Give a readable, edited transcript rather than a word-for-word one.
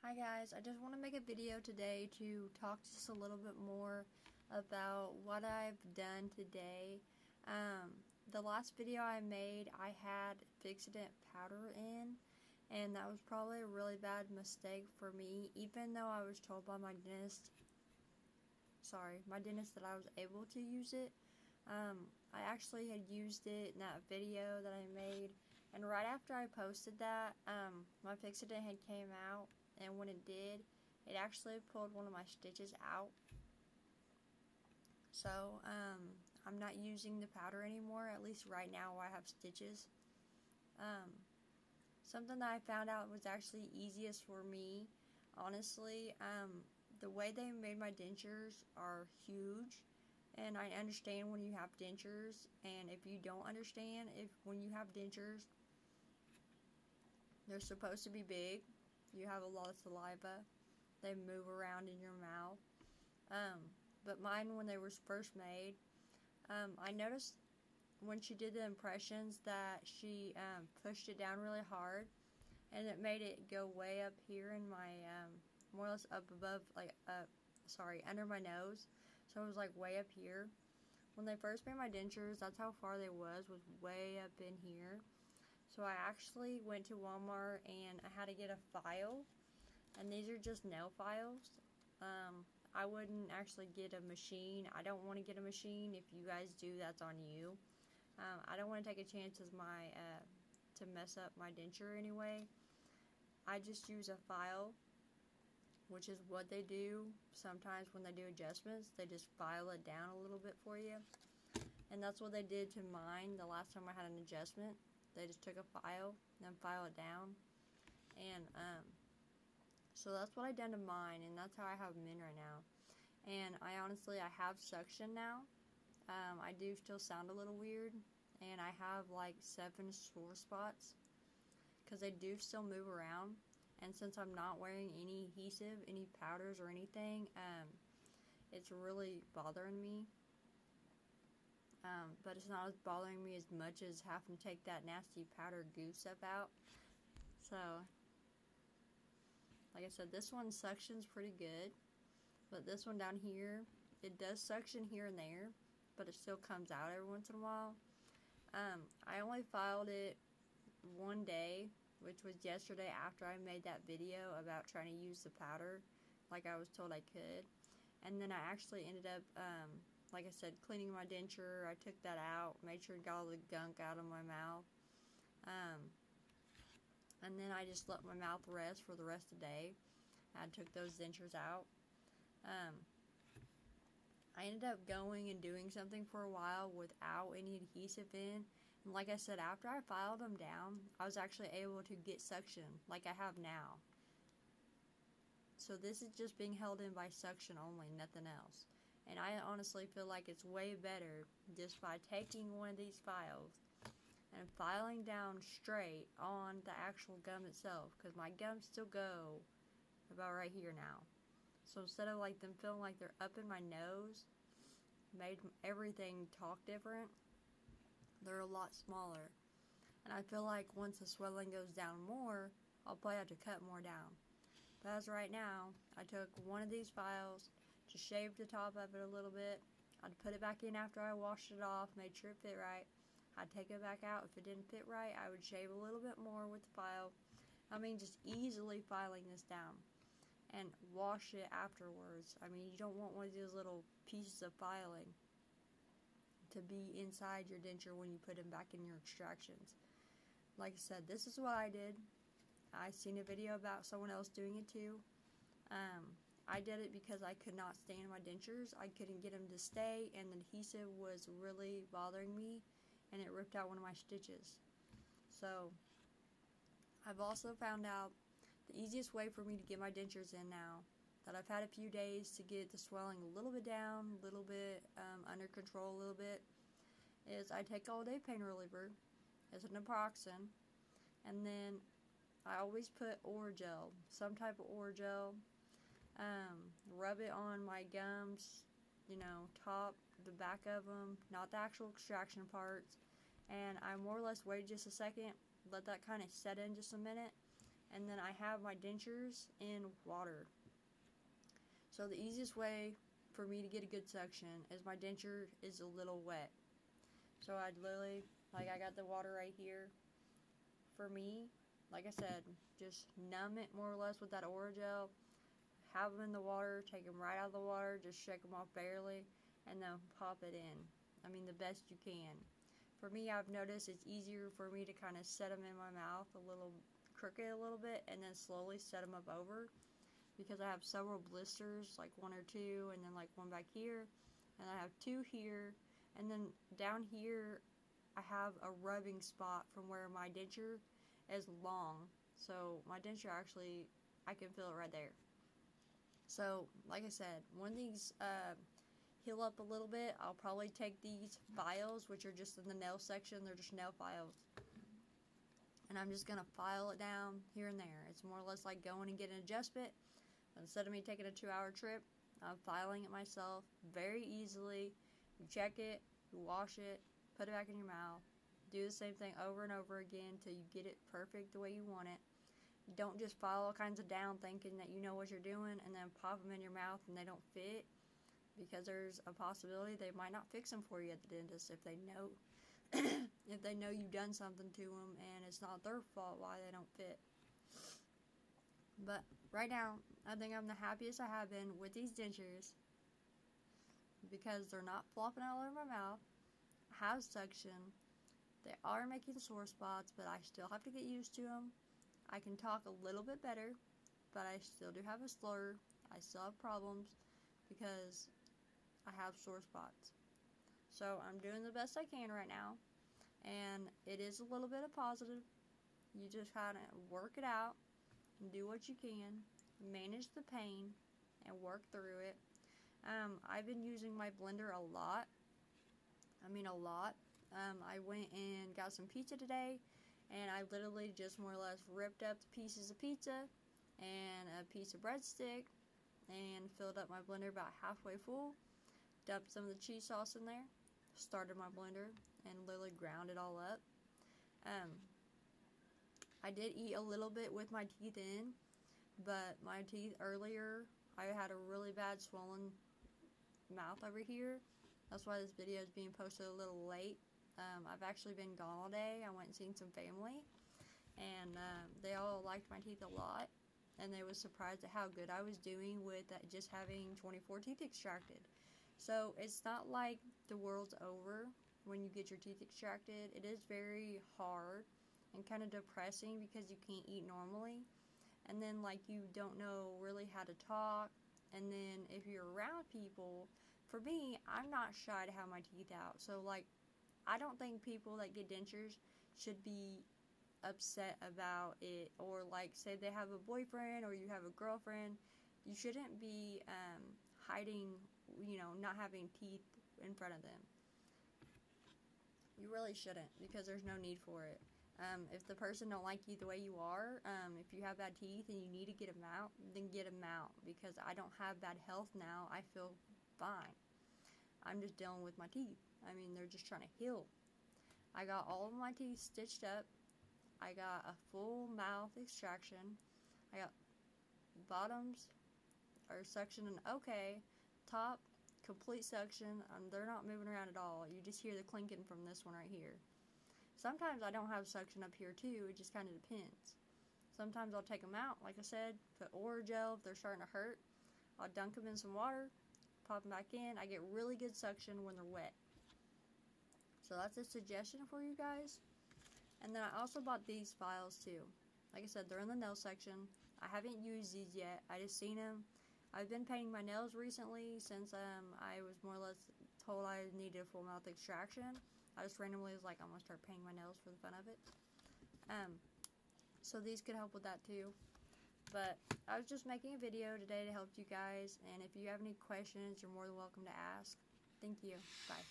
Hi guys, I just want to make a video today to talk just a little bit more about what I've done today. The last video I made, I had Fix-It powder in, and that was probably a really bad mistake for me, even though I was told by my dentist that I was able to use it. I actually had used it in that video that I made, and right after I posted that, my Fix-It had came out. And when it did, it actually pulled one of my stitches out. So, I'm not using the powder anymore, at least right now where I have stitches. Something that I found out was actually easiest for me, honestly, the way they made my dentures are huge. And I understand when you have dentures, and if you don't understand, when you have dentures, they're supposed to be big. You have a lot of saliva. They move around in your mouth. But mine, when they were first made, I noticed when she did the impressions that she pushed it down really hard, and it made it go way up here in my, more or less up above, under my nose. So it was like way up here. When they first made my dentures, that's how far they was way up in here. So I actually went to Walmart and I had to get a file, and these are just nail files. I wouldn't actually get a machine. I don't want to get a machine. If you guys do, that's on you. I don't want to take a chance as to mess up my denture anyway. I just use a file, which is what they do sometimes when they do adjustments. They just file it down a little bit for you, and that's what they did to mine the last time I had an adjustment. They just took a file and then file it down, and so that's what I done to mine, and that's how I have them in right now. And I have suction now. I do still sound a little weird, and I have like 7 sore spots because they do still move around. And since I'm not wearing any adhesive, any powders or anything, it's really bothering me. But it's not bothering me as much as having to take that nasty powder goo stuff out. So, like I said, this one suctions pretty good, but this one down here, it does suction here and there, but it still comes out every once in a while. I only filed it one day, which was yesterday after I made that video about trying to use the powder like I was told I could. And then I actually ended up, like I said, cleaning my denture. I took that out, made sure it got all the gunk out of my mouth. And then I just let my mouth rest for the rest of the day. I took those dentures out. I ended up going and doing something for a while without any adhesive in. And like I said, after I filed them down, I was actually able to get suction like I have now. So this is just being held in by suction only, nothing else. And I honestly feel like it's way better just by taking one of these files and filing down straight on the actual gum itself, because my gums still go about right here now. So instead of like them feeling like they're up in my nose, made everything talk different, they're a lot smaller. And I feel like once the swelling goes down more, I'll probably have to cut more down. But as right now, I took one of these files, just shaved the top of it a little bit. I'd put it back in after I washed it off, made sure it fit right. I'd take it back out. If it didn't fit right, I would shave a little bit more with the file. I mean, just easily filing this down. And wash it afterwards. I mean, you don't want one of those little pieces of filing to be inside your denture when you put them back in your extractions. Like I said, this is what I did. I seen a video about someone else doing it too. I did it because I could not stand my dentures. I couldn't get them to stay, and the adhesive was really bothering me, and it ripped out one of my stitches. So, I've also found out the easiest way for me to get my dentures in now, that I've had a few days to get the swelling a little bit down, a little bit under control a little bit, is I take All Day Pain Reliever as an naproxen, and then I always put Orajel, some type of Orajel, rub it on my gums, top, the back of them, not the actual extraction parts, and I more or less wait just a second, let that kind of set in just a minute, and then I have my dentures in water. So the easiest way for me to get a good suction is my denture is a little wet. So I'd literally, like, I got the water right here. For me, like I said, just numb it more or less with that Orajel. Have them in the water, take them right out of the water, just shake them off barely, and then pop it in. I mean, the best you can. For me, I've noticed it's easier for me to kind of set them in my mouth a little crooked a little bit, and then slowly set them up over, because I have several blisters, like 1 or 2, and then like 1 back here, and I have 2 here, and then down here I have a rubbing spot from where my denture is long. So my denture actually, I can feel it right there. So, like I said, when these heal up a little bit, I'll probably take these files, which are just in the nail section. They're just nail files. And I'm just going to file it down here and there. It's more or less like going and getting an adjustment. Instead of me taking a 2-hour trip, I'm filing it myself very easily. You check it, you wash it, put it back in your mouth. Do the same thing over and over again until you get it perfect the way you want it. Don't just file all kinds of down thinking that you know what you're doing and then pop them in your mouth and they don't fit, because there's a possibility they might not fix them for you at the dentist if they know if they know you've done something to them and it's not their fault why they don't fit. But right now, I think I'm the happiest I have been with these dentures, because they're not flopping all over my mouth, have suction, they are making sore spots, but I still have to get used to them. I can talk a little bit better, but I still do have a slur. I still have problems because I have sore spots. So I'm doing the best I can right now, and it is a little bit of positive. You just kind of work it out and do what you can, manage the pain, and work through it. I've been using my blender a lot. I mean a lot. I went and got some pizza today, and I literally just more or less ripped up the pieces of pizza and a piece of breadstick and filled up my blender about halfway full, dumped some of the cheese sauce in there, started my blender, and literally ground it all up. I did eat a little bit with my teeth in, but my teeth earlier, I had a really bad swollen mouth over here. That's why this video is being posted a little late. I've actually been gone all day. I went and seen some family, and they all liked my teeth a lot, and they was surprised at how good I was doing with just having 24 teeth extracted. So it's not like the world's over when you get your teeth extracted. It is very hard and kind of depressing because you can't eat normally, and then like you don't know really how to talk, and then if you're around people, for me, I'm not shy to have my teeth out. So like, I don't think people that get dentures should be upset about it, or like say they have a boyfriend or you have a girlfriend. You shouldn't be hiding, not having teeth in front of them. You really shouldn't, because there's no need for it. If the person don't like you the way you are, if you have bad teeth and you need to get them out, then get them out, because I don't have bad health now. I feel fine. I'm just dealing with my teeth. I mean, they're just trying to heal. I got all of my teeth stitched up. I got a full mouth extraction. I got bottoms are suctioning okay. Top, complete suction. They're not moving around at all. You just hear the clinking from this one right here. Sometimes I don't have suction up here too. It just kind of depends. Sometimes I'll take them out, like I said, put Orajel if they're starting to hurt. I'll dunk them in some water, pop them back in. I get really good suction when they're wet. So that's a suggestion for you guys. And then I also bought these files too. Like I said, they're in the nail section. I haven't used these yet. I just seen them. I've been painting my nails recently since I was more or less told I needed a full mouth extraction. I just randomly was like, I'm going to start painting my nails for the fun of it. So these could help with that too. But I was just making a video today to help you guys. And if you have any questions, you're more than welcome to ask. Thank you. Bye.